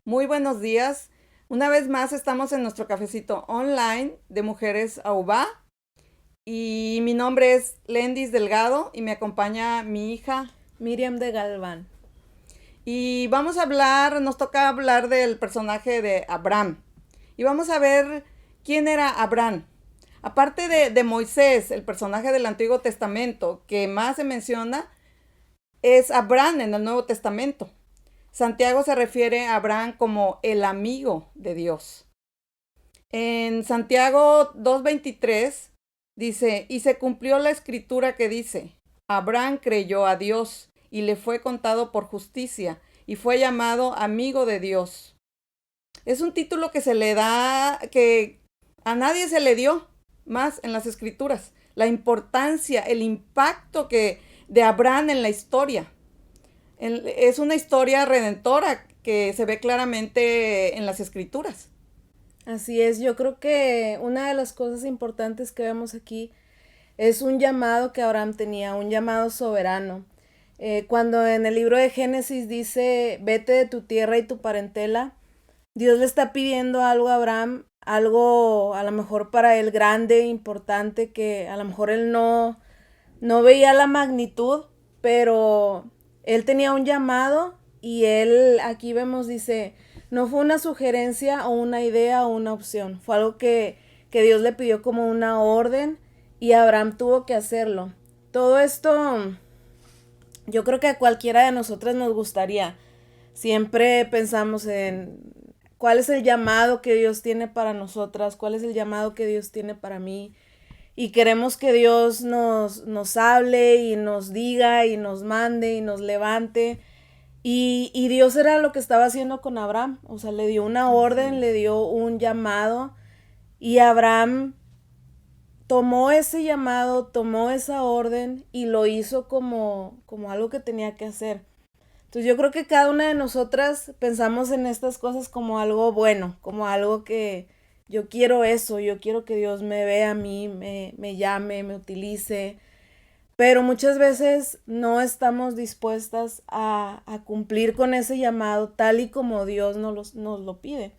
Muy buenos días. Una vez más estamos en nuestro cafecito online de Mujeres AUBA y mi nombre es Lendis Delgado y me acompaña mi hija Miriam de Galván. y vamos a hablar, nos toca hablar del personaje de Abraham y vamos a ver quién era Abraham. Aparte de Moisés, el personaje del Antiguo Testamento que más se menciona es Abraham en el Nuevo Testamento. Santiago se refiere a Abraham como el amigo de Dios. En Santiago 2:23 dice, y se cumplió la escritura que dice, Abraham creyó a Dios y le fue contado por justicia y fue llamado amigo de Dios. Es un título que se le da, que a nadie se le dio más en las escrituras. La importancia, el impacto de Abraham en la historia. Es una historia redentora que se ve claramente en las escrituras. Así es, yo creo que una de las cosas importantes que vemos aquí es un llamado que Abraham tenía, un llamado soberano. Cuando en el libro de Génesis dice, vete de tu tierra y tu parentela, Dios le está pidiendo algo a Abraham, algo a lo mejor para él grande, importante, que a lo mejor él no veía la magnitud, pero él tenía un llamado y él, aquí vemos, dice, no fue una sugerencia o una idea o una opción, fue algo que Dios le pidió como una orden y Abraham tuvo que hacerlo. Todo esto, yo creo que a cualquiera de nosotras nos gustaría. Siempre pensamos en cuál es el llamado que Dios tiene para nosotras, cuál es el llamado que Dios tiene para mí, y queremos que Dios nos hable y nos diga y nos mande y nos levante. Y Dios era lo que estaba haciendo con Abraham. O sea, le dio una Así orden, le es. dio un llamado. Y Abraham tomó ese llamado, tomó esa orden y lo hizo como algo que tenía que hacer. Entonces yo creo que cada una de nosotras pensamos en estas cosas como algo bueno, como algo que yo quiero eso, yo quiero que Dios me vea a mí, me llame, me utilice, pero muchas veces no estamos dispuestas a cumplir con ese llamado tal y como Dios nos lo pide.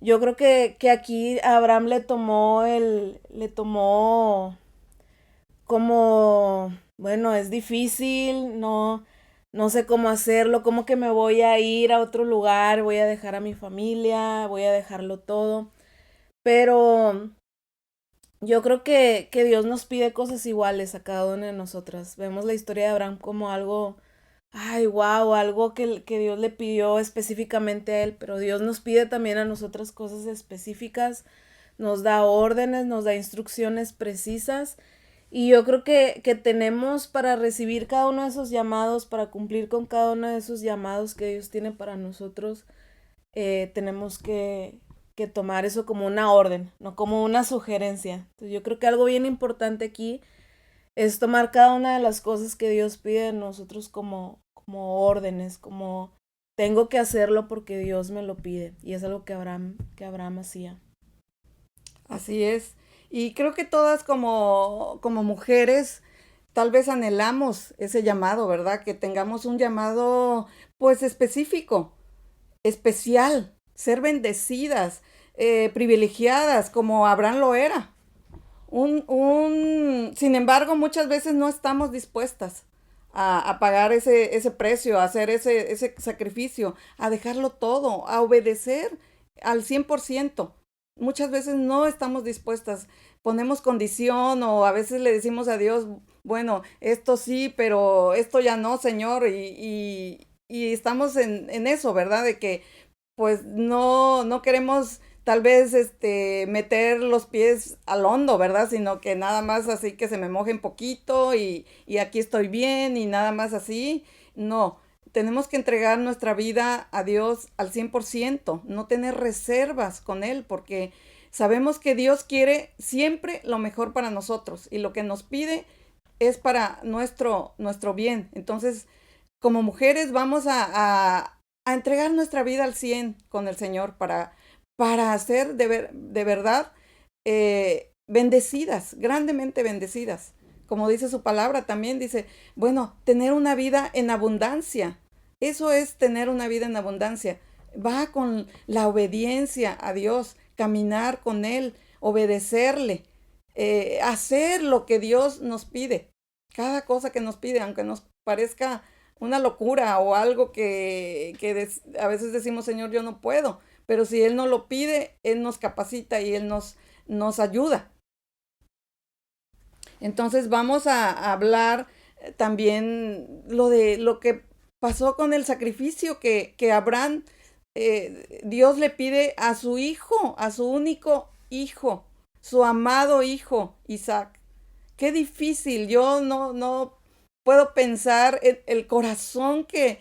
Yo creo que aquí Abraham le tomó como, bueno, es difícil, no sé cómo hacerlo, cómo que me voy a ir a otro lugar, voy a dejar a mi familia, voy a dejarlo todo. Pero yo creo que Dios nos pide cosas iguales a cada una de nosotras. Vemos la historia de Abraham como algo, ay, wow, algo que Dios le pidió específicamente a él, pero Dios nos pide también a nosotras cosas específicas, nos da órdenes, nos da instrucciones precisas. Y yo creo que tenemos para recibir cada uno de esos llamados, para cumplir con cada uno de esos llamados que Dios tiene para nosotros, tenemos que tomar eso como una orden, no como una sugerencia. Entonces yo creo que algo bien importante aquí es tomar cada una de las cosas que Dios pide de nosotros como órdenes, como tengo que hacerlo porque Dios me lo pide. Y es algo que Abraham hacía. Así es. Y creo que todas como mujeres tal vez anhelamos ese llamado, ¿verdad? Que tengamos un llamado pues específico, especial, ser bendecidas, privilegiaadas, como Abraham lo era. Sin embargo, muchas veces no estamos dispuestas a pagar ese precio, a hacer ese sacrificio, a dejarlo todo, a obedecer al 100%. Muchas veces no estamos dispuestas, ponemos condición o a veces le decimos a Dios, bueno, esto sí, pero esto ya no, Señor, y estamos en eso, ¿verdad? De que pues no queremos tal vez meter los pies al hondo, ¿verdad? Sino que nada más así que se me mojen poquito y aquí estoy bien y nada más así. No, tenemos que entregar nuestra vida a Dios al 100%, no tener reservas con Él, porque sabemos que Dios quiere siempre lo mejor para nosotros y lo que nos pide es para nuestro bien. Entonces, como mujeres vamos a entregar nuestra vida al 100 con el Señor para ser de verdad bendecidas, grandemente bendecidas. Como dice su palabra, también dice, bueno, tener una vida en abundancia. Eso es tener una vida en abundancia. va con la obediencia a Dios, caminar con Él, obedecerle, hacer lo que Dios nos pide. Cada cosa que nos pide, aunque nos parezca una locura o algo que a veces decimos, Señor, yo no puedo, pero si Él nos lo pide, Él nos capacita y Él nos ayuda. Entonces vamos a hablar también lo que pasó con el sacrificio que Abraham, Dios le pide a su hijo, a su único hijo, su amado hijo, Isaac. Qué difícil, yo no puedo pensar en el corazón que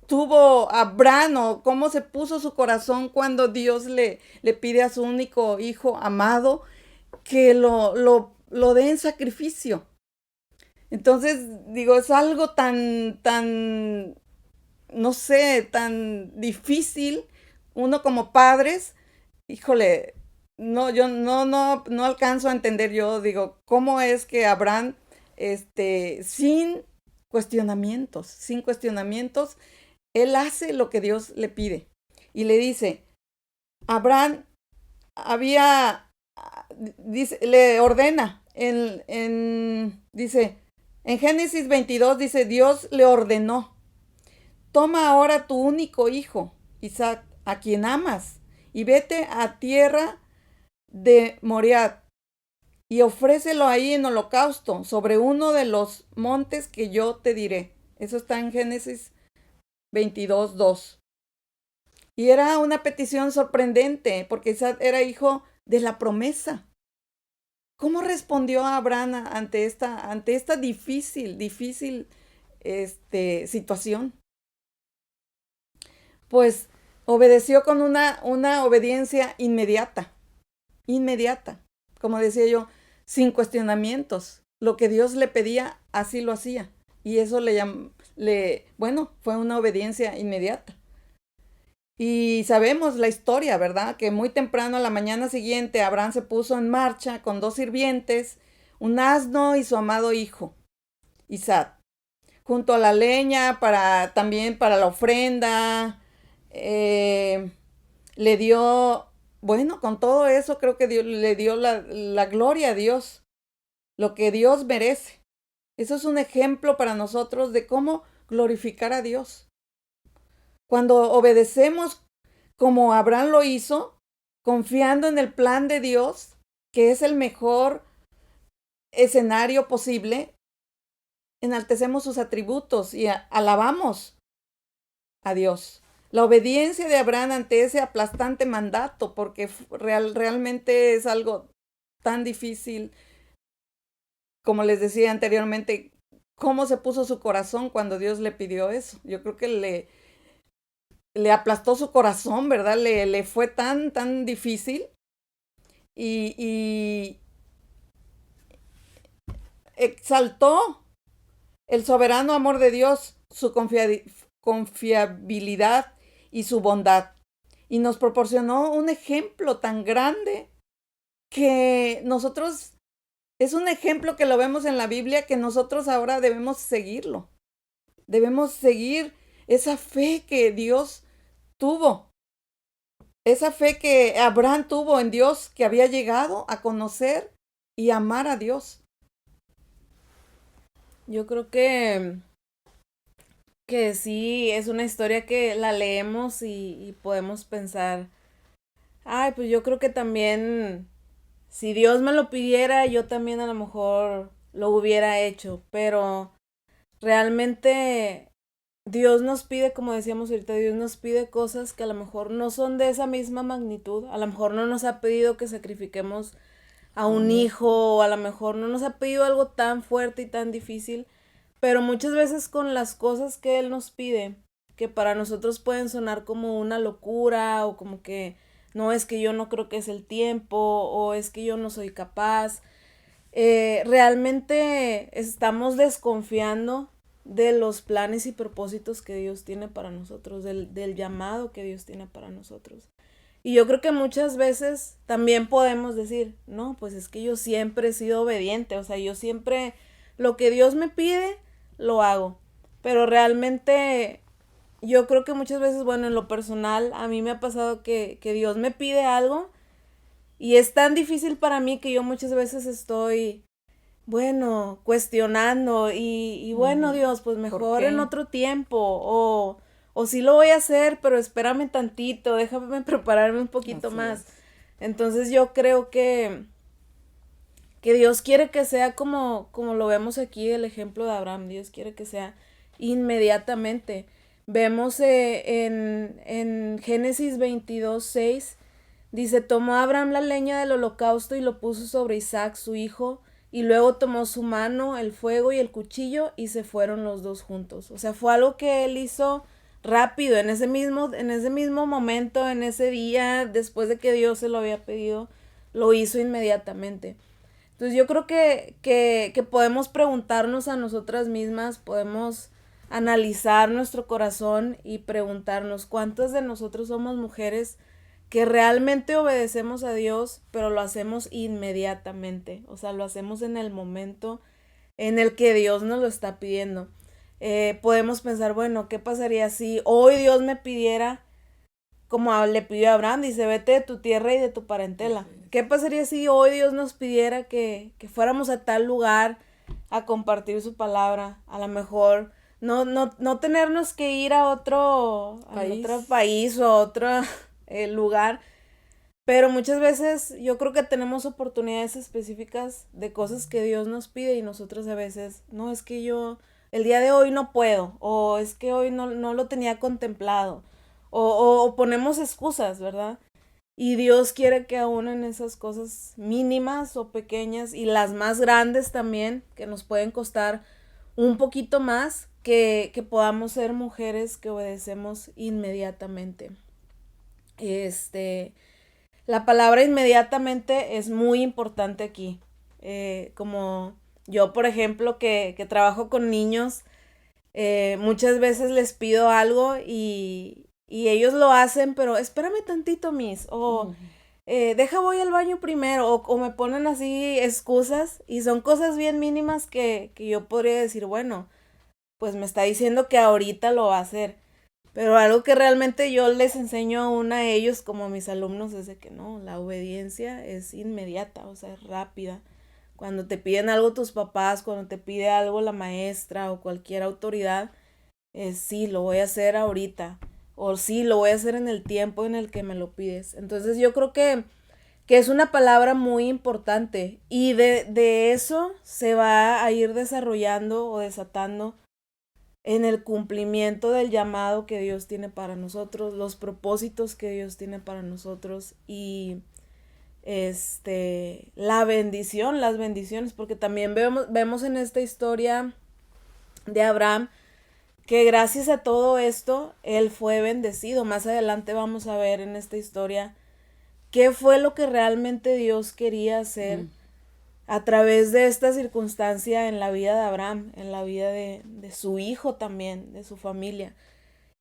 tuvo Abraham o cómo se puso su corazón cuando Dios le pide a su único hijo amado que lo dé en sacrificio. Entonces, digo, es algo tan, no sé, tan difícil. Uno como padres, híjole, no, yo no alcanzo a entender, yo digo, cómo es que Abraham, sin cuestionamientos, él hace lo que Dios le pide. Y le dice, Abraham dice, le ordena, dice, en Génesis 22 dice, Dios le ordenó, toma ahora tu único hijo, Isaac, a quien amas, y vete a tierra de Moriah y ofrécelo ahí en holocausto sobre uno de los montes que yo te diré. Eso está en Génesis 22:2. Y era una petición sorprendente porque Isaac era hijo de la promesa. ¿Cómo respondió Abraham ante esta difícil situación? Pues obedeció con una obediencia inmediata, como decía yo, sin cuestionamientos. Lo que Dios le pedía, así lo hacía. Y eso fue una obediencia inmediata. Y sabemos la historia, ¿verdad? Que muy temprano a la mañana siguiente Abraham se puso en marcha con 2 sirvientes, un asno y su amado hijo, Isaac, junto a la leña también para la ofrenda. Le dio, bueno, con todo eso creo que le dio la gloria a Dios, lo que Dios merece. Eso es un ejemplo para nosotros de cómo glorificar a Dios. Cuando obedecemos como Abraham lo hizo, confiando en el plan de Dios, que es el mejor escenario posible, enaltecemos sus atributos y alabamos a Dios. La obediencia de Abraham ante ese aplastante mandato, porque realmente es algo tan difícil, como les decía anteriormente, cómo se puso su corazón cuando Dios le pidió eso. Yo creo que le aplastó su corazón, ¿verdad? Le fue tan difícil y exaltó el soberano amor de Dios, su confiabilidad y su bondad. Y nos proporcionó un ejemplo tan grande que nosotros, es un ejemplo que lo vemos en la Biblia que nosotros ahora debemos seguirlo. Debemos seguir esa fe que Dios tuvo, esa fe que Abraham tuvo en Dios, que había llegado a conocer y amar a Dios. Yo creo que sí, es una historia que la leemos y podemos pensar, ay, pues yo creo que también, si Dios me lo pidiera, yo también a lo mejor lo hubiera hecho, pero realmente Dios nos pide, como decíamos ahorita, Dios nos pide cosas que a lo mejor no son de esa misma magnitud, a lo mejor no nos ha pedido que sacrifiquemos a un hijo, o a lo mejor no nos ha pedido algo tan fuerte y tan difícil, pero muchas veces con las cosas que Él nos pide, que para nosotros pueden sonar como una locura, o como que no, es que yo no creo que es el tiempo, o es que yo no soy capaz, realmente estamos desconfiando de los planes y propósitos que Dios tiene para nosotros, del llamado que Dios tiene para nosotros. Y yo creo que muchas veces también podemos decir, no, pues es que yo siempre he sido obediente, o sea, yo siempre lo que Dios me pide, lo hago. Pero realmente yo creo que muchas veces, bueno, en lo personal, a mí me ha pasado que Dios me pide algo y es tan difícil para mí que yo muchas veces estoy, bueno, cuestionando y bueno, Ujú. Dios, pues ¿Por mejor en qué? otro tiempo o sí lo voy a hacer, pero espérame tantito, déjame prepararme un poquito Así más. es. Entonces yo creo que Dios quiere que sea como lo vemos aquí el ejemplo de Abraham. Dios quiere que sea inmediatamente. Vemos en Génesis 22:6, dice, tomó Abraham la leña del holocausto y lo puso sobre Isaac, su hijo, y luego tomó su mano, el fuego y el cuchillo, y se fueron los dos juntos. O sea, fue algo que él hizo rápido, en ese mismo momento, en ese día, después de que Dios se lo había pedido, lo hizo inmediatamente. Entonces yo creo que podemos preguntarnos a nosotras mismas, podemos analizar nuestro corazón y preguntarnos cuántas de nosotros somos mujeres que realmente obedecemos a Dios, pero lo hacemos inmediatamente, o sea, lo hacemos en el momento en el que Dios nos lo está pidiendo. Podemos pensar, bueno, ¿qué pasaría si hoy Dios me pidiera como le pidió a Abraham, dice, vete de tu tierra y de tu parentela? Así es. ¿Qué pasaría si hoy Dios nos pidiera que fuéramos a tal lugar a compartir su palabra? A lo mejor no tenernos que ir a otro País. país o a otro lugar, pero muchas veces yo creo que tenemos oportunidades específicas de cosas que Dios nos pide y nosotros a veces, no, es que yo el día de hoy no puedo, o es que hoy no lo tenía contemplado, o ponemos excusas, ¿verdad? Y Dios quiere que aún en esas cosas mínimas o pequeñas y las más grandes también, que nos pueden costar un poquito más, que podamos ser mujeres que obedecemos inmediatamente. Este, la palabra inmediatamente es muy importante aquí. Como yo, por ejemplo, que trabajo con niños, muchas veces les pido algo y ellos lo hacen, pero espérame tantito, Miss, o Ujú. deja voy al baño primero, o me ponen así excusas y son cosas bien mínimas que yo podría decir, bueno, pues me está diciendo que ahorita lo va a hacer. Pero algo que realmente yo les enseño aún a ellos como a mis alumnos es de que no, la obediencia es inmediata, o sea, es rápida. Cuando te piden algo tus papás, cuando te pide algo la maestra o cualquier autoridad, es sí, lo voy a hacer ahorita. O sí, lo voy a hacer en el tiempo en el que me lo pides. Entonces yo creo que es una palabra muy importante y de eso se va a ir desarrollando o desatando en el cumplimiento del llamado que Dios tiene para nosotros, los propósitos que Dios tiene para nosotros y la bendición, las bendiciones, porque también vemos en esta historia de Abraham que gracias a todo esto él fue bendecido. Más adelante vamos a ver en esta historia qué fue lo que realmente Dios quería hacer Mm. a través de esta circunstancia en la vida de Abraham, en la vida de su hijo también, de su familia.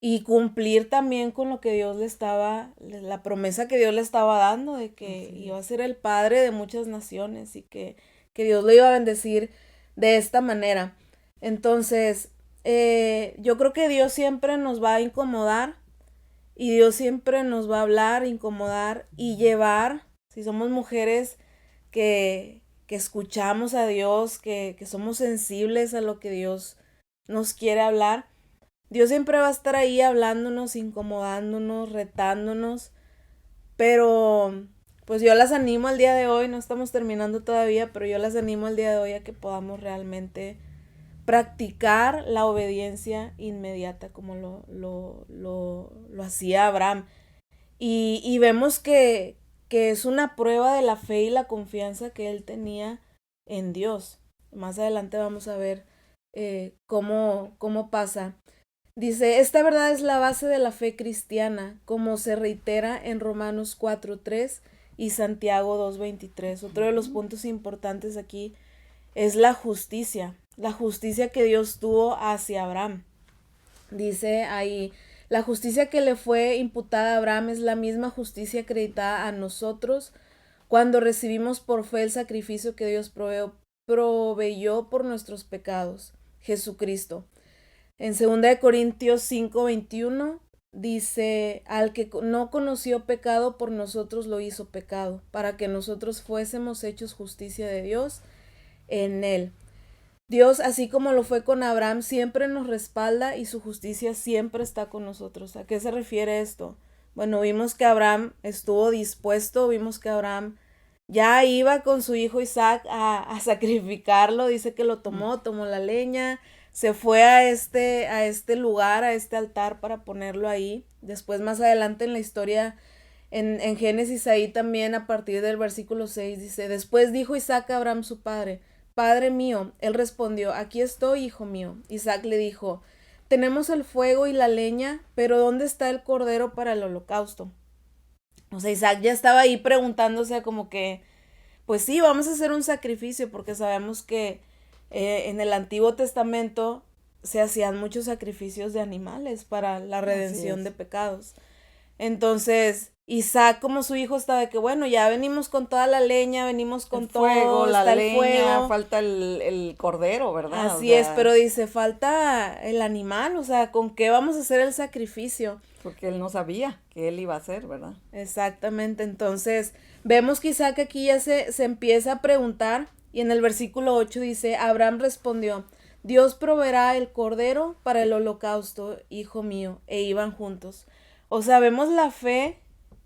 Y cumplir también con lo que Dios le estaba, la promesa que Dios le estaba dando de que Así iba a es. ser el padre de muchas naciones y que Dios lo iba a bendecir de esta manera. Entonces, yo creo que Dios siempre nos va a incomodar y Dios siempre nos va a hablar, incomodar y llevar, si somos mujeres que escuchamos a Dios, que somos sensibles a lo que Dios nos quiere hablar. Dios siempre va a estar ahí hablándonos, incomodándonos, retándonos, pero pues yo las animo el día de hoy, no estamos terminando todavía, pero yo las animo el día de hoy a que podamos realmente practicar la obediencia inmediata como lo hacía Abraham. Y vemos que es una prueba de la fe y la confianza que él tenía en Dios. Más adelante vamos a ver cómo pasa. Dice, esta verdad es la base de la fe cristiana, como se reitera en Romanos 4:3 y Santiago 2:23. Otro de los Ujú. puntos importantes aquí es la justicia que Dios tuvo hacia Abraham. Dice ahí, la justicia que le fue imputada a Abraham es la misma justicia acreditada a nosotros cuando recibimos por fe el sacrificio que Dios proveyó por nuestros pecados, Jesucristo. En 2 Corintios 5:21 dice, al que no conoció pecado por nosotros lo hizo pecado, para que nosotros fuésemos hechos justicia de Dios en él. Dios, así como lo fue con Abraham, siempre nos respalda y su justicia siempre está con nosotros. ¿A qué se refiere esto? Bueno, vimos que Abraham estuvo dispuesto, vimos que Abraham ya iba con su hijo Isaac a sacrificarlo, dice que lo tomó la leña, se fue a este lugar, a este altar para ponerlo ahí. Después más adelante en la historia, en Génesis ahí también a partir del versículo 6 dice, después dijo Isaac a Abraham su padre, Padre mío. Él respondió, aquí estoy, hijo mío. Isaac le dijo, tenemos el fuego y la leña, pero ¿dónde está el cordero para el holocausto? O sea, Isaac ya estaba ahí preguntándose como que, pues sí, vamos a hacer un sacrificio, porque sabemos que en el Antiguo Testamento se hacían muchos sacrificios de animales para la redención de pecados. Entonces, Isaac, como su hijo, estaba de que, bueno, ya venimos con toda la leña, venimos con El todo, fuego, la está el leña, fuego. falta el cordero, ¿verdad? Así es, pero dice, falta el animal, o sea, ¿con qué vamos a hacer el sacrificio? Porque él no sabía que él iba a hacer, ¿verdad? Exactamente, entonces vemos que Isaac aquí ya se empieza a preguntar y en el versículo 8 dice, Abraham respondió, Dios proveerá el cordero para el holocausto, hijo mío, e iban juntos. O sea, vemos la fe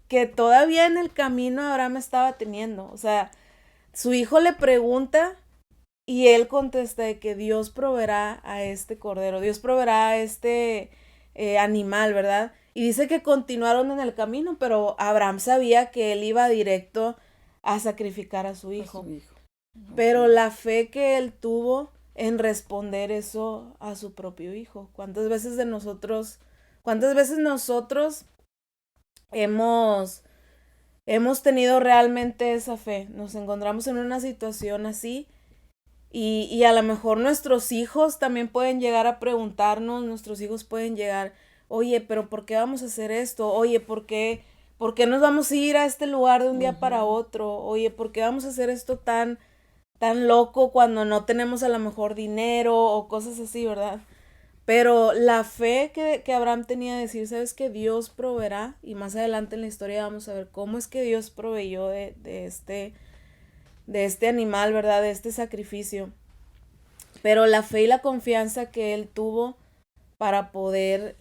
que todavía en el camino Abraham estaba teniendo, o sea, su hijo le pregunta y él contesta de que Dios proveerá a este cordero, Dios proveerá a este animal, ¿verdad? Y dice que continuaron en el camino, pero Abraham sabía que él iba directo a sacrificar a su hijo. Pero la fe que él tuvo en responder eso a su propio hijo. ¿Cuántas veces nosotros hemos tenido realmente esa fe? Nos encontramos en una situación así y a lo mejor nuestros hijos también pueden llegar a preguntarnos, nuestros hijos pueden llegar, oye, pero ¿por qué vamos a hacer esto? Oye, ¿por qué nos vamos a ir a este lugar de un día para otro? Oye, ¿por qué vamos a hacer esto tan loco cuando no tenemos a lo mejor dinero o cosas así, ¿verdad? Pero la fe que Abraham tenía de decir, ¿sabes qué? Dios proveerá, y más adelante en la historia vamos a ver cómo es que Dios proveyó de este animal, ¿verdad? De este sacrificio. Pero la fe y la confianza que él tuvo para poder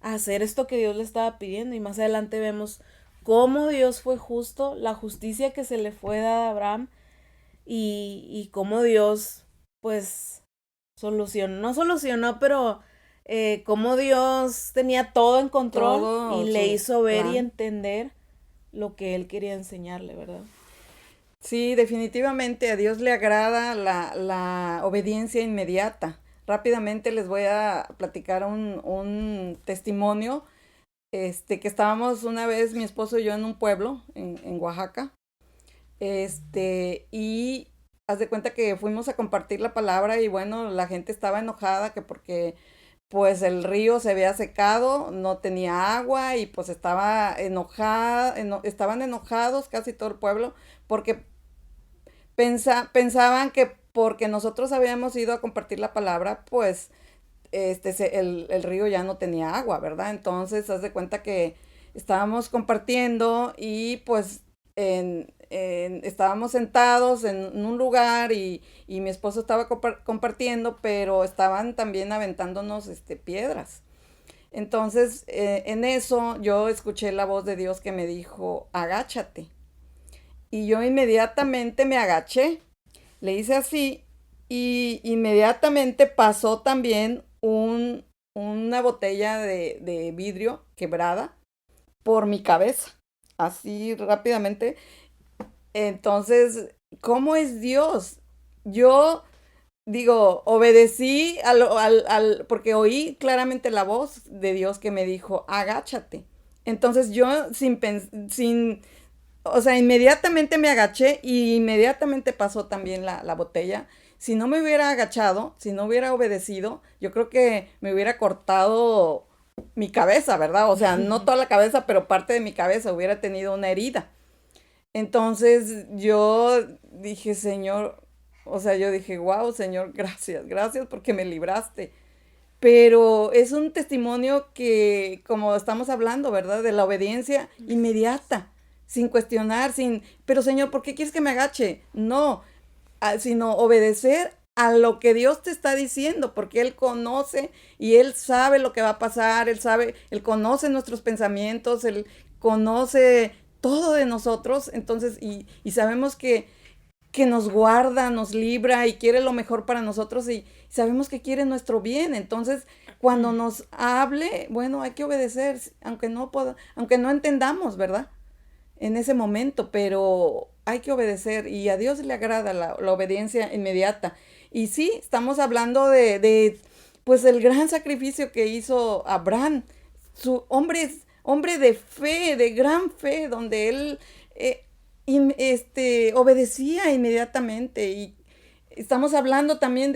hacer esto que Dios le estaba pidiendo. Y más adelante vemos cómo Dios fue justo, la justicia que se le fue dada a Abraham y cómo Dios, pues, no solucionó, pero cómo Dios tenía todo en control y le hizo ver y entender lo que él quería enseñarle, ¿verdad? Sí, definitivamente a Dios le agrada la obediencia inmediata. Rápidamente les voy a platicar un testimonio, que estábamos una vez mi esposo y yo en un pueblo en Oaxaca, y haz de cuenta que fuimos a compartir la palabra y bueno, la gente estaba enojada que porque pues el río se había secado, no tenía agua y pues estaban enojados casi todo el pueblo porque pensaban que porque nosotros habíamos ido a compartir la palabra, pues el río ya no tenía agua, ¿verdad? Entonces, haz de cuenta que estábamos compartiendo y pues estábamos sentados en un lugar y mi esposo estaba compartiendo, pero estaban también aventándonos piedras. Entonces, en eso yo escuché la voz de Dios que me dijo, agáchate. Y yo inmediatamente me agaché, le hice así y inmediatamente pasó también una botella de vidrio quebrada por mi cabeza, así rápidamente. Entonces, ¿cómo es Dios? Yo digo, obedecí porque oí claramente la voz de Dios que me dijo, agáchate. Entonces yo o sea, inmediatamente me agaché y inmediatamente pasó también la botella. Si no me hubiera agachado, si no hubiera obedecido, yo creo que me hubiera cortado mi cabeza, ¿verdad? O sea, no toda la cabeza, pero parte de mi cabeza hubiera tenido una herida. Entonces yo dije, Señor, o sea, yo dije, wow, Señor, gracias porque me libraste. pero es un testimonio que, como estamos hablando, ¿verdad? De la obediencia inmediata, sin cuestionar, pero Señor, ¿por qué quieres que me agache? No, sino obedecer a lo que Dios te está diciendo, porque Él conoce y Él sabe lo que va a pasar, Él conoce nuestros pensamientos, Él conoce todo de nosotros, entonces, y sabemos que nos guarda, nos libra y quiere lo mejor para nosotros y sabemos que quiere nuestro bien. Entonces, cuando nos hable, bueno, hay que obedecer, aunque no entendamos, ¿verdad? En ese momento, pero hay que obedecer y a Dios le agrada la obediencia inmediata. Y sí, estamos hablando pues el gran sacrificio que hizo Abraham, su hombre de fe, de gran fe, donde él obedecía inmediatamente. Y estamos hablando también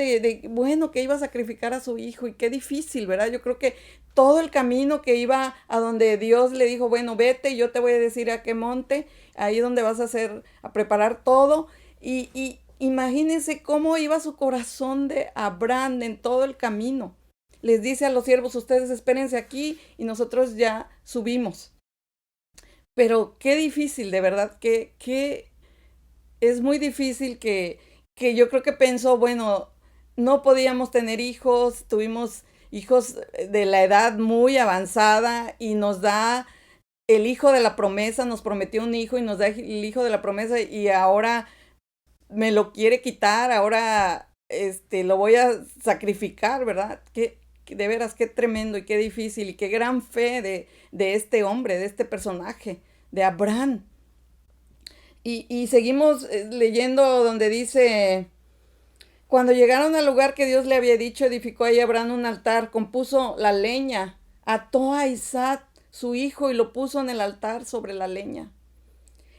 bueno, que iba a sacrificar a su hijo y qué difícil, ¿verdad? Yo creo que todo el camino que iba a donde Dios le dijo, bueno, vete, yo te voy a decir a qué monte, ahí donde vas a preparar todo. Y imagínense cómo iba su corazón de Abraham en todo el camino. Les dice a los siervos, ustedes espérense aquí y nosotros ya subimos. Pero qué difícil, de verdad, que es muy difícil que yo creo que pensó, bueno, no podíamos tener hijos, tuvimos hijos de la edad muy avanzada y nos da el hijo de la promesa, nos prometió un hijo y nos da el hijo de la promesa y ahora me lo quiere quitar, ahora lo voy a sacrificar, ¿verdad? De veras, qué tremendo y qué difícil y qué gran fe de este hombre, de este personaje, de Abraham. Y seguimos leyendo donde dice, cuando llegaron al lugar que Dios le había dicho, edificó ahí Abraham un altar, compuso la leña, ató a Isaac, su hijo, y lo puso en el altar sobre la leña.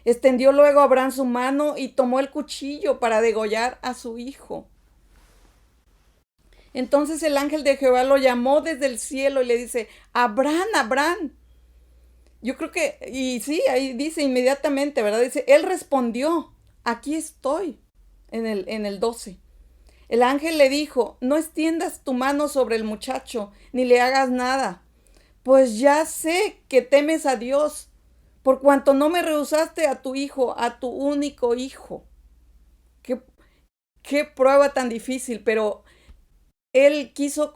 Extendió luego Abraham su mano y tomó el cuchillo para degollar a su hijo. Entonces el ángel de Jehová lo llamó desde el cielo y le dice, Abraham, Abraham. Yo creo que, y sí, ahí dice inmediatamente, ¿verdad? Dice, él respondió, aquí estoy, en el 12. El ángel le dijo, no extiendas tu mano sobre el muchacho, ni le hagas nada, pues ya sé que temes a Dios, por cuanto no me rehusaste a tu hijo, a tu único hijo. Qué prueba tan difícil, pero Dios quiso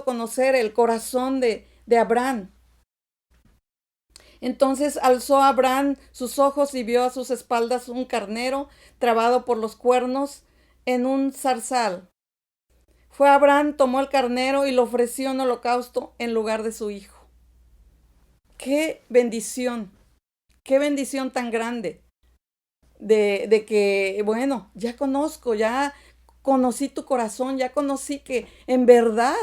conocer el corazón de Abraham. Entonces alzó Abraham sus ojos y vio a sus espaldas un carnero trabado por los cuernos en un zarzal. Fue Abraham, tomó el carnero y lo ofreció en holocausto en lugar de su hijo. Qué bendición tan grande de que, bueno, ya conocí tu corazón, ya conocí que en verdad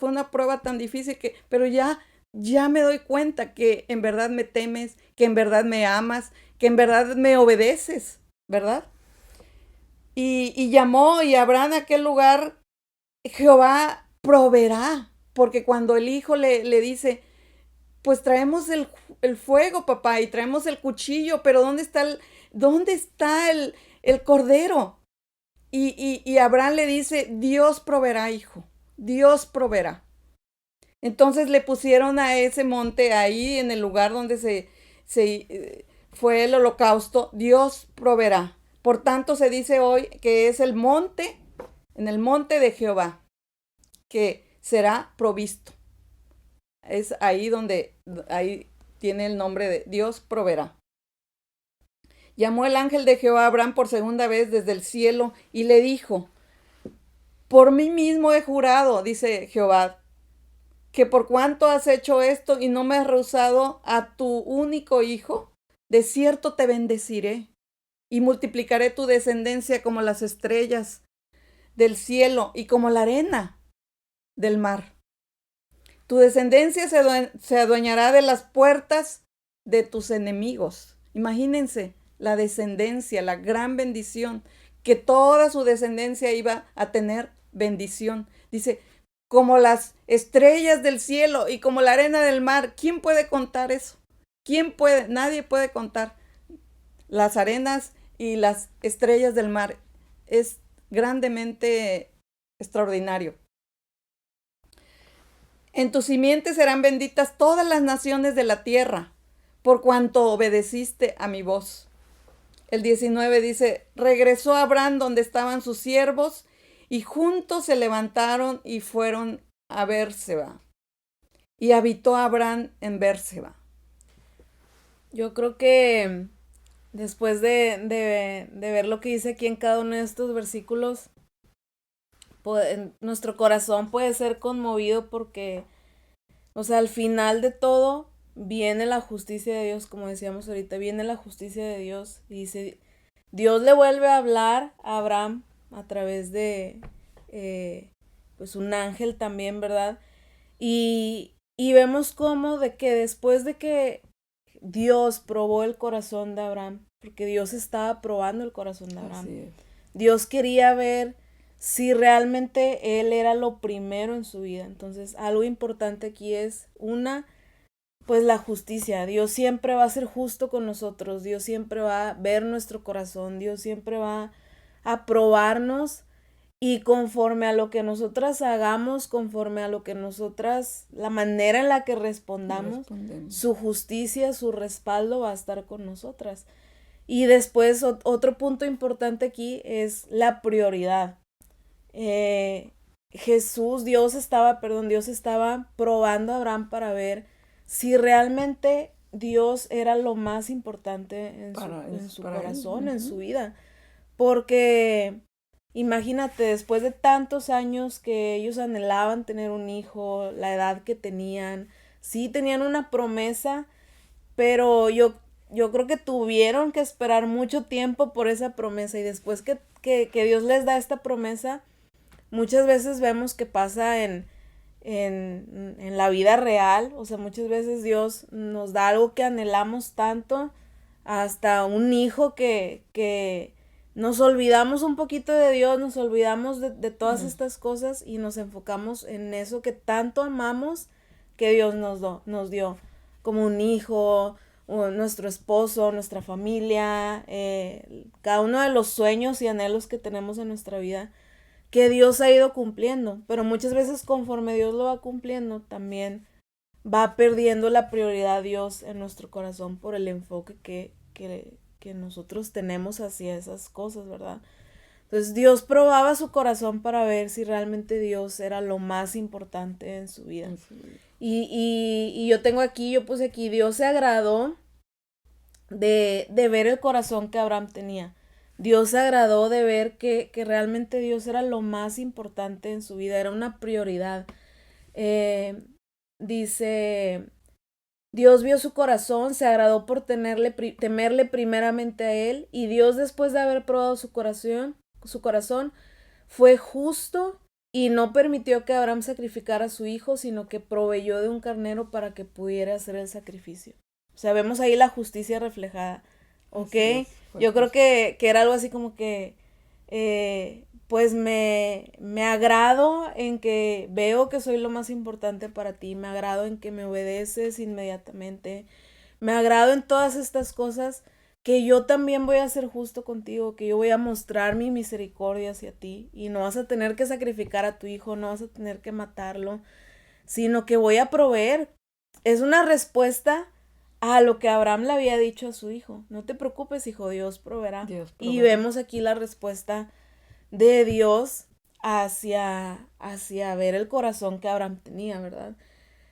fue una prueba tan difícil pero ya me doy cuenta que en verdad me temes, que en verdad me amas, que en verdad me obedeces, ¿verdad? Y llamó y Abraham a aquel lugar, Jehová proveerá, porque cuando el hijo le dice, pues traemos el fuego, papá, y traemos el cuchillo, pero ¿dónde está el cordero? Y Abraham le dice, Dios proveerá, hijo, Dios proveerá. Entonces le pusieron a ese monte ahí en el lugar donde fue el holocausto, Dios proveerá. Por tanto se dice hoy que es en el monte de Jehová, que será provisto. Es ahí ahí tiene el nombre de Dios proveerá. Llamó el ángel de Jehová a Abraham por segunda vez desde el cielo y le dijo, por mí mismo he jurado, dice Jehová, que por cuanto has hecho esto y no me has rehusado a tu único hijo, de cierto te bendeciré y multiplicaré tu descendencia como las estrellas del cielo y como la arena del mar. Tu descendencia se adueñará de las puertas de tus enemigos. Imagínense la descendencia, la gran bendición, que toda su descendencia iba a tener bendición. Dice, como las estrellas del cielo y como la arena del mar. ¿Quién puede contar eso? ¿Quién puede? Nadie puede contar las arenas y las estrellas del mar. Es grandemente extraordinario. En tu simiente serán benditas todas las naciones de la tierra, por cuanto obedeciste a mi voz. El 19 dice, regresó Abraham donde estaban sus siervos, y juntos se levantaron y fueron a Bérseba. Y habitó Abraham en Bérseba. Yo creo que después de ver lo que dice aquí en cada uno de estos versículos, nuestro corazón puede ser conmovido porque, o sea, al final de todo viene la justicia de Dios, como decíamos ahorita, viene la justicia de Dios. Y dice, Dios le vuelve a hablar a Abraham a través de, pues, un ángel también, ¿verdad? Y vemos cómo de que después de que Dios probó el corazón de Abraham, porque Dios estaba probando el corazón de Abraham. Así es. Dios quería ver si realmente él era lo primero en su vida. Entonces, algo importante aquí es pues la justicia. Dios siempre va a ser justo con nosotros. Dios siempre va a ver nuestro corazón. Dios siempre va a probarnos. Y conforme a lo que nosotras hagamos, conforme a lo que nosotras, la manera en la que respondamos, su justicia, su respaldo va a estar con nosotras. Y después otro punto importante aquí es la prioridad. Dios estaba probando a Abraham para ver si realmente Dios era lo más importante en su corazón, en su vida. Porque imagínate, después de tantos años que ellos anhelaban tener un hijo, la edad que tenían, sí tenían una promesa, pero yo creo que tuvieron que esperar mucho tiempo por esa promesa. Y después que Dios les da esta promesa, muchas veces vemos que pasa en la vida real. O sea, muchas veces Dios nos da algo que anhelamos tanto, hasta un hijo que nos olvidamos un poquito de Dios, nos olvidamos de todas estas cosas y nos enfocamos en eso que tanto amamos, que Dios nos dio, como un hijo, o nuestro esposo, nuestra familia, cada uno de los sueños y anhelos que tenemos en nuestra vida, que Dios ha ido cumpliendo. Pero muchas veces conforme Dios lo va cumpliendo, también va perdiendo la prioridad Dios en nuestro corazón por el enfoque que nosotros tenemos hacia esas cosas, ¿verdad? Entonces Dios probaba su corazón para ver si realmente Dios era lo más importante en su vida. Y yo puse aquí, Dios se agradó de ver el corazón que Abraham tenía. Dios se agradó de ver que realmente Dios era lo más importante en su vida, era una prioridad. Dice, Dios vio su corazón, se agradó por temerle primeramente a él, y Dios, después de haber probado su corazón, fue justo y no permitió que Abraham sacrificara a su hijo, sino que proveyó de un carnero para que pudiera hacer el sacrificio. O sea, vemos ahí la justicia reflejada, ¿ok? Yo creo que era algo así como que, pues me agrado en que veo que soy lo más importante para ti, me agrado en que me obedeces inmediatamente, me agrado en todas estas cosas, que yo también voy a ser justo contigo, que yo voy a mostrar mi misericordia hacia ti, y no vas a tener que sacrificar a tu hijo, no vas a tener que matarlo, sino que voy a proveer. Es una respuesta a lo que Abraham le había dicho a su hijo. No te preocupes, hijo, Dios proveerá. Y vemos aquí la respuesta de Dios hacia ver el corazón que Abraham tenía, ¿verdad?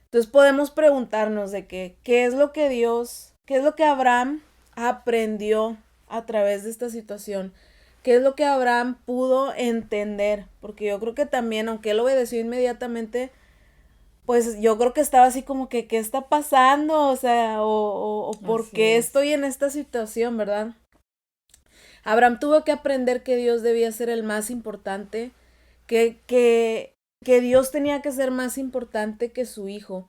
Entonces podemos preguntarnos de qué es lo que Abraham aprendió a través de esta situación, qué es lo que Abraham pudo entender, porque yo creo que también, aunque él obedeció inmediatamente, pues yo creo que estaba así como que, ¿qué está pasando? O sea, o ¿por qué estoy en esta situación, verdad? Abraham tuvo que aprender que Dios debía ser el más importante, que Dios tenía que ser más importante que su hijo.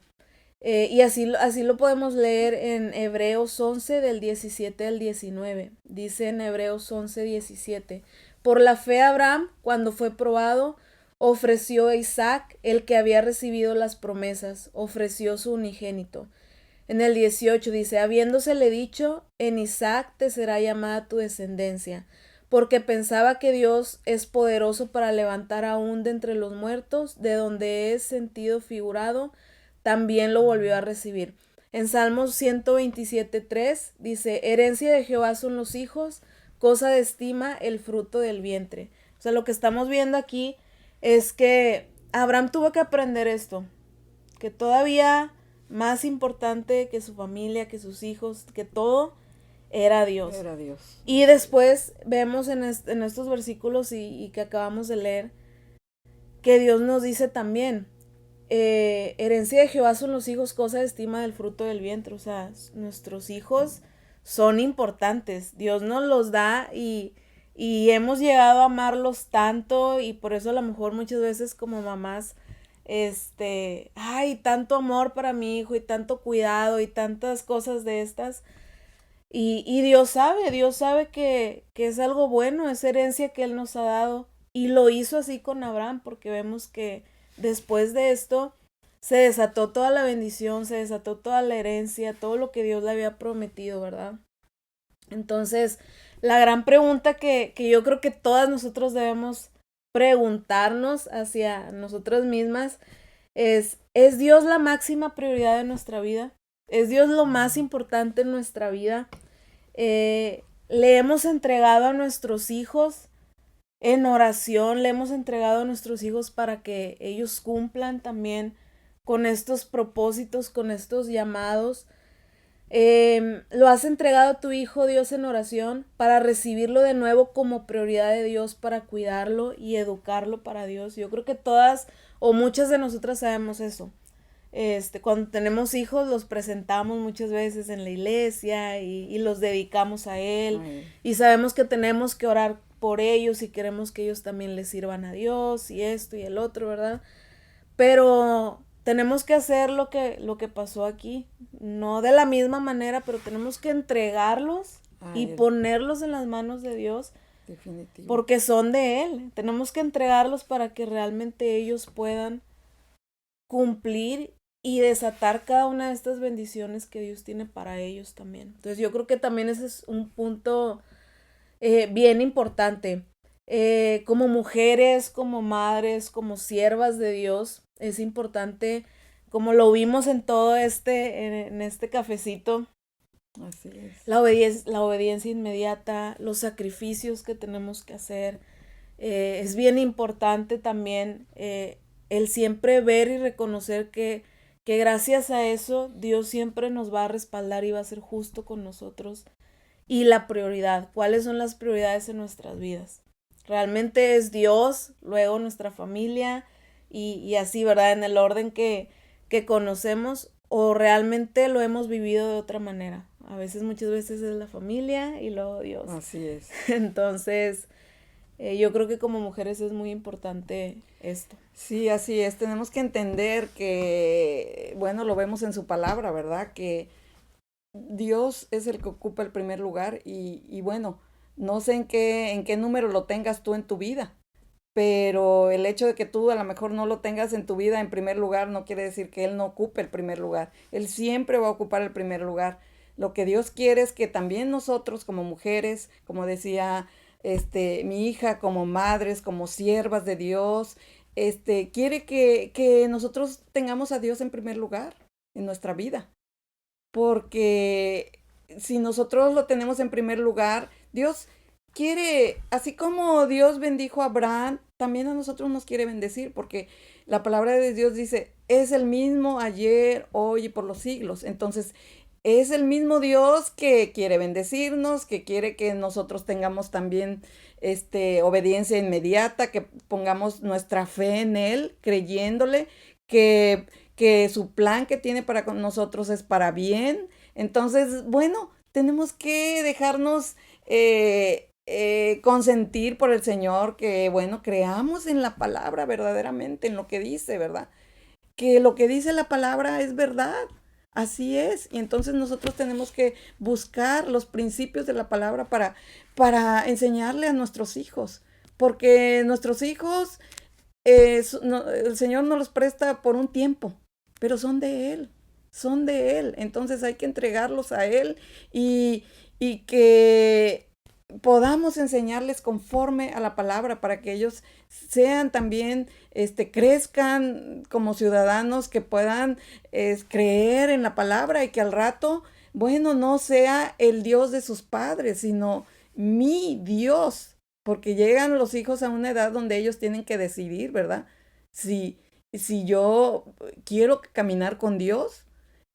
Y así lo podemos leer en Hebreos 11 del 17 al 19. Dice en Hebreos 11, 17. Por la fe Abraham, cuando fue probado, ofreció a Isaac, el que había recibido las promesas, ofreció su unigénito. En el 18 dice, habiéndosele dicho, en Isaac te será llamada tu descendencia, porque pensaba que Dios es poderoso para levantar aún de entre los muertos, de donde es sentido figurado, también lo volvió a recibir. En Salmos 127:3 dice, herencia de Jehová son los hijos, cosa de estima el fruto del vientre. O sea, lo que estamos viendo aquí es que Abraham tuvo que aprender esto, que todavía más importante que su familia, que sus hijos, que todo, era Dios. Era Dios. Y después vemos en estos versículos y que acabamos de leer, que Dios nos dice también, herencia de Jehová son los hijos, cosa de estima del fruto del vientre. O sea, nuestros hijos son importantes. Dios nos los da y hemos llegado a amarlos tanto, y por eso a lo mejor muchas veces como mamás, ay, tanto amor para mi hijo y tanto cuidado y tantas cosas de estas. Y Dios sabe que es algo bueno, es herencia que Él nos ha dado. Y lo hizo así con Abraham, porque vemos que después de esto se desató toda la bendición, se desató toda la herencia, todo lo que Dios le había prometido, ¿verdad? Entonces, la gran pregunta que yo creo que todas nosotros debemos preguntarnos hacia nosotras mismas ¿es Dios la máxima prioridad de nuestra vida? ¿Es Dios lo más importante en nuestra vida? Le hemos entregado a nuestros hijos en oración, le hemos entregado a nuestros hijos para que ellos cumplan también con estos propósitos, con estos llamados. Lo has entregado a tu hijo, Dios, en oración para recibirlo de nuevo como prioridad de Dios, para cuidarlo y educarlo para Dios. Yo creo que todas o muchas de nosotras sabemos eso. Cuando tenemos hijos los presentamos muchas veces en la iglesia y los dedicamos a Él. Ay. Y sabemos que tenemos que orar por ellos y queremos que ellos también les sirvan a Dios y esto y el otro, ¿verdad? Pero tenemos que hacer lo que pasó aquí, no de la misma manera, pero tenemos que entregarlos y ponerlos en las manos de Dios. Definitivo. Porque son de Él. Tenemos que entregarlos para que realmente ellos puedan cumplir y desatar cada una de estas bendiciones que Dios tiene para ellos también. Entonces yo creo que también ese es un punto bien importante. Como mujeres, como madres, como siervas de Dios, es importante, como lo vimos en todo en este cafecito. Así es. La obediencia inmediata, los sacrificios que tenemos que hacer. Es bien importante también el siempre ver y reconocer que gracias a eso Dios siempre nos va a respaldar y va a ser justo con nosotros. Y la prioridad, ¿cuáles son las prioridades en nuestras vidas? Realmente es Dios, luego nuestra familia y así, ¿verdad? En el orden que conocemos, o realmente lo hemos vivido de otra manera. A veces, muchas veces es la familia y luego Dios. Así es. Entonces, yo creo que como mujeres es muy importante esto. Sí, así es. Tenemos que entender que, bueno, lo vemos en su palabra, ¿verdad? Que Dios es el que ocupa el primer lugar y bueno, no sé en qué número lo tengas tú en tu vida, pero el hecho de que tú a lo mejor no lo tengas en tu vida en primer lugar no quiere decir que Él no ocupe el primer lugar. Él siempre va a ocupar el primer lugar. Lo que Dios quiere es que también nosotros como mujeres, como decía mi hija, como madres, como siervas de Dios, quiere que nosotros tengamos a Dios en primer lugar en nuestra vida. Porque si nosotros lo tenemos en primer lugar, Dios quiere, así como Dios bendijo a Abraham, también a nosotros nos quiere bendecir, porque la palabra de Dios dice, es el mismo ayer, hoy y por los siglos. Entonces, es el mismo Dios que quiere bendecirnos, que quiere que nosotros tengamos también obediencia inmediata, que pongamos nuestra fe en Él, creyéndole, que su plan que tiene para nosotros es para bien. Entonces, bueno, tenemos que dejarnos consentir por el Señor, que, bueno, creamos en la palabra verdaderamente, en lo que dice, ¿verdad? Que lo que dice la palabra es verdad. Así es. Y entonces nosotros tenemos que buscar los principios de la palabra para enseñarle a nuestros hijos. Porque nuestros hijos, el Señor nos los presta por un tiempo, pero son de Él. Son de Él. Entonces hay que entregarlos a Él y que podamos enseñarles conforme a la palabra para que ellos sean también, crezcan como ciudadanos que puedan creer en la palabra y que al rato, bueno, no sea el Dios de sus padres, sino mi Dios, porque llegan los hijos a una edad donde ellos tienen que decidir, ¿verdad? Si, si yo quiero caminar con Dios,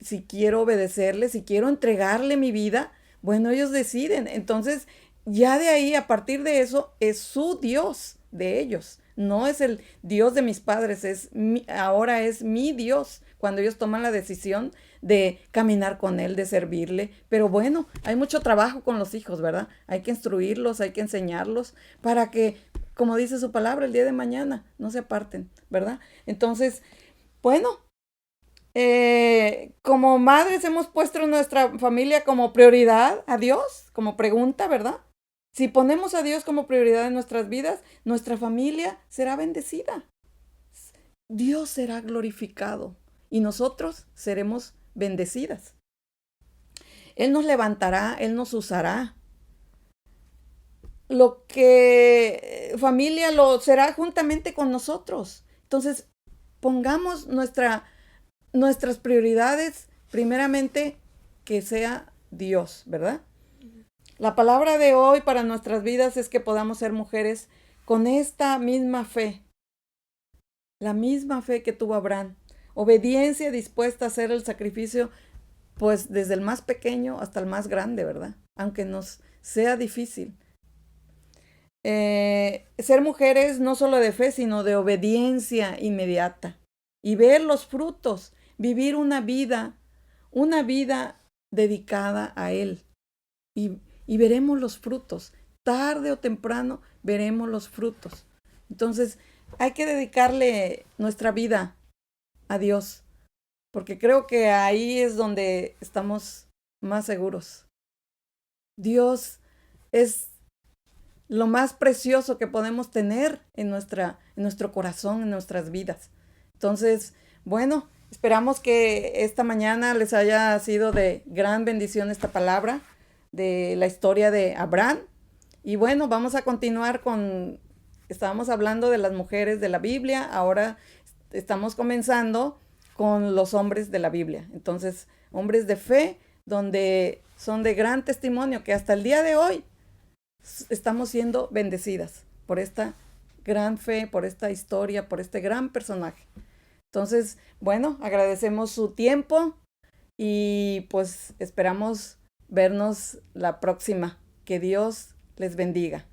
si quiero obedecerle, si quiero entregarle mi vida, bueno, ellos deciden. Entonces, ya de ahí, a partir de eso, es su Dios de ellos. No es el Dios de mis padres, ahora es mi Dios cuando ellos toman la decisión de caminar con Él, de servirle. Pero bueno, hay mucho trabajo con los hijos, ¿verdad? Hay que instruirlos, hay que enseñarlos para que, como dice su palabra, el día de mañana no se aparten, ¿verdad? Entonces, bueno, como madres hemos puesto nuestra familia como prioridad a Dios, como pregunta, ¿verdad? Si ponemos a Dios como prioridad en nuestras vidas, nuestra familia será bendecida. Dios será glorificado y nosotros seremos bendecidas. Él nos levantará, Él nos usará. Lo que familia lo será juntamente con nosotros. Entonces, pongamos nuestras prioridades, primeramente, que sea Dios, ¿verdad? La palabra de hoy para nuestras vidas es que podamos ser mujeres con esta misma fe, la misma fe que tuvo Abraham, obediencia dispuesta a hacer el sacrificio, pues desde el más pequeño hasta el más grande, ¿verdad? Aunque nos sea difícil. Ser mujeres no solo de fe, sino de obediencia inmediata y ver los frutos, vivir una vida dedicada a Él y veremos los frutos, tarde o temprano veremos los frutos. Entonces hay que dedicarle nuestra vida a Dios, porque creo que ahí es donde estamos más seguros. Dios es lo más precioso que podemos tener en nuestro corazón, en nuestras vidas. Entonces, bueno, esperamos que esta mañana les haya sido de gran bendición esta palabra de la historia de Abraham. Y bueno, vamos a continuar estábamos hablando de las mujeres de la Biblia, ahora estamos comenzando con los hombres de la Biblia. Entonces, hombres de fe, donde son de gran testimonio, que hasta el día de hoy estamos siendo bendecidas por esta gran fe, por esta historia, por este gran personaje. Entonces, bueno, agradecemos su tiempo y pues esperamos vernos la próxima. Que Dios les bendiga.